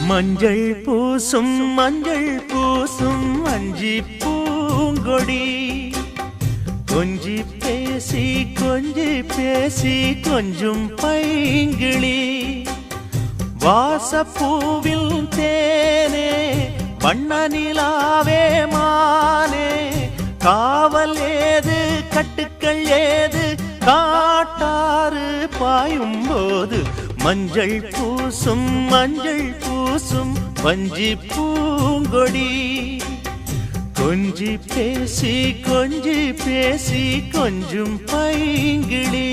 மஞ்சள் பூசும் அஞ்சி பூங்கொடி கொஞ்சி பேசி கொஞ்சும் பைங்கிளி வாசப்பூவில் தேனே வண்ண நிலாவே மானே காவல் ஏது கட்டுக்கள் ஏது காட்டாறு பாயும் போது மஞ்சள் பூசும் வஞ்சி பூங்கொடி கொஞ்சி பேசி கொஞ்சும் பைங்கிளி